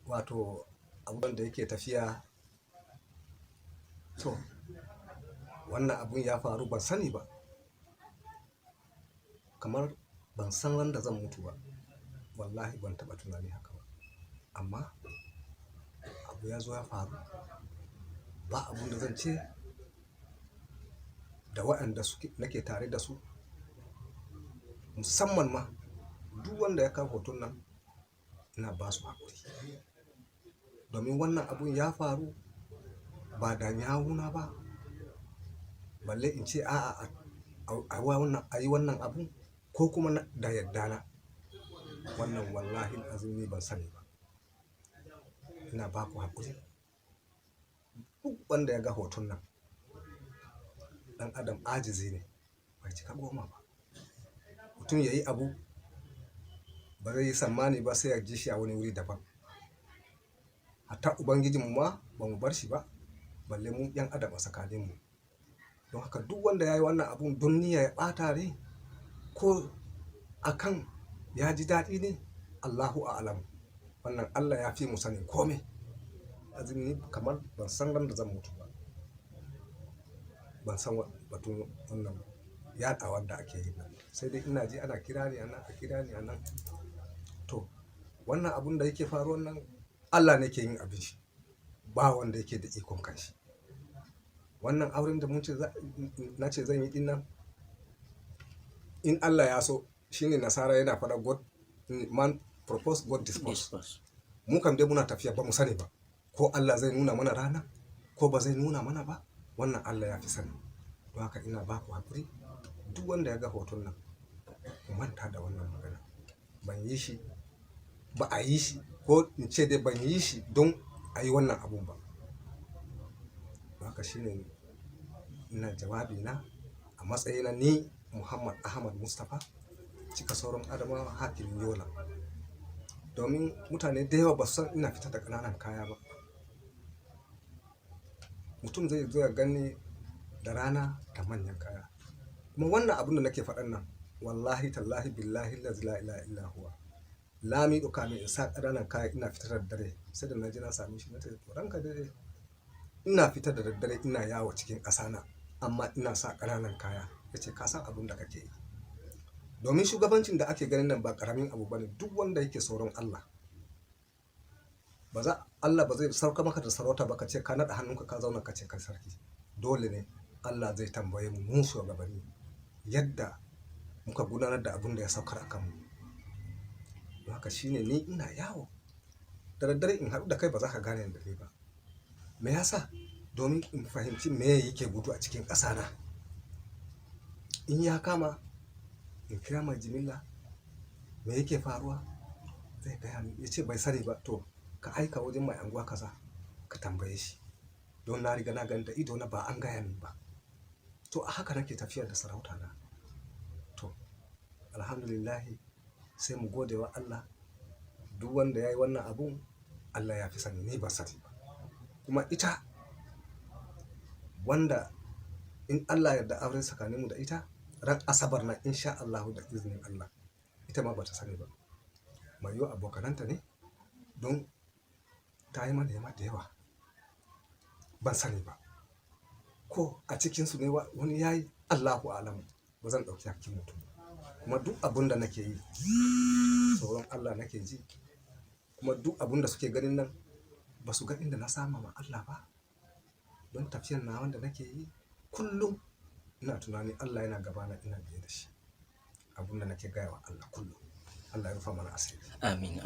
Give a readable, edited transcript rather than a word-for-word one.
wato abun da yake tafiya. To wannan abun ya faru ban sani ba, kamar ban san ran da zan mutu ba, wallahi ban taɓa tunani haka ba. Amma abu ya zo ya faru, ba abun da zan ce da waɗanda nake tare da su, musamman ma duk wanda ya kawo hoton nan, ina ba su haƙuri. Domin wannan abun ya faru ba da yawuna ba, balle in ce a'a a yi wannan abun ko kuma da yadda na. Wannan wallahi azumi ban sani ba. Ina ba ku haƙuri. Duk wanda ya ga hoton nan, ɗan adam ajizi ne, bai cika goma ba. Mutum ya yi abu ba zai yi tsammani ba sai ya ji shi a wani wuri daban. Hatta Ubangijinmu ma ba mu bar shi ba, balle mu 'yan adam a tsakaninmu. Don haka duk wanda ya yi wannan abun don niyya ya ɓata ne ko akan ya ji daɗi ne, Allahu a'lam. Wannan Allah ya fi mu sanin kome. Azumi kamar ban san ran da zan mutu ba. Ban san batun wannan yaɗawar da ake yi nan. Sai dai ina ji ana kira ni anan, a kira ni anan. To wannan abun da yake faruwa nan, Allah ne ke yin abin shi, ba wanda yake da ikon kanshi. Wannan auren da na ce zan yi din nan, in Allah ya so, shine Nasara yana faɗa God man propose God dispose. Mu kam dai muna tafiya ba mu sani ba ko Allah zai nuna mana rana ko ba zai nuna mana ba. Wannan Allah ya fi sani. Don haka ina ba ku haƙuri. Duk wanda ya ga hoton nan, ku manta da wannan magana. Ban yi shi, ba a yi shi, ko in ce dai ban yi shi don a yi wannan abun ba. Don haka shine ina jawabi na a matsayina ni Muhammad Ahmad Mustapha, cika sauran Adamawa, hakimin Yola. Domin mutane da yawa ba su san ina fita da ƙananan kaya ba. Mutum zai zo ya gani da rana da manyan kaya. Kuma wannan abun da nake faɗan nan, wallahi tallahi billahi la ilaha illa huwa. Lami ɗauka min in sa ƙananan kaya ina fitar da dare. Sai da na ji na same shi na ce to ranka dare, ina fitar da daddare ina yawo cikin ƙasa na, amma ina sa ƙananan kaya. Ya ce ka san abun da kake yi. Domin shugabancin da ake ganin nan ba ƙaramin abu bane. Duk wanda yake tsoron Allah, Allah ba zai sauka maka da sarauta ba ka ce ka naɗa hannunka ka zauna ka ce kai sarki. Dole ne Allah zai tambaye mu shugabanni yadda muka gudanar da abun da ya saukar a kanmu. Don haka shine ni ina yawo da daddare in haɗu da kai ba za ka gane da ni ba. Me yasa? Domin in fahimci me yake gudu a cikin ƙasa na. In ya kama in kira mai jimilla, me yake faruwa, zai gaya min. Ya ce bai sani ba, to ka aika wajen mai anguwa kaza ka tambaye shi. Don na riga na gani da ido na, ba an gaya min ba. To a haka nake tafiyar da sarauta na. To alhamdulillahi, sai mu gode wa Allah. Duk wanda ya yi wannan abun, Allah ya fi sani, ni ba sani ba. Kuma ita wanda in Allah ya yarda auren tsakaninmu da ita, ran Asabar na insha Allahu da izinin Allah, ita ma bata sani ba. Mai yiwu abokananta ne, don ta yi mana da yawa, ban sani ba. Ko a cikinsu ne wani ya yi, Allahu a'lamu. Ba zan ɗauki hakkin mutum ba. Kuma duk abun da nake yi, tsoron Allah nake ji. Kuma duk abun da suke ganin nan, ba su ga inda na sama ma Allah ba. Don tafiyar na wanda nake yi, kullum ina tunani Allah yana gabana, ina biye da shi. Abun da nake gaya wa Allah kullum. Allah ya rufa mana asiri. Amin.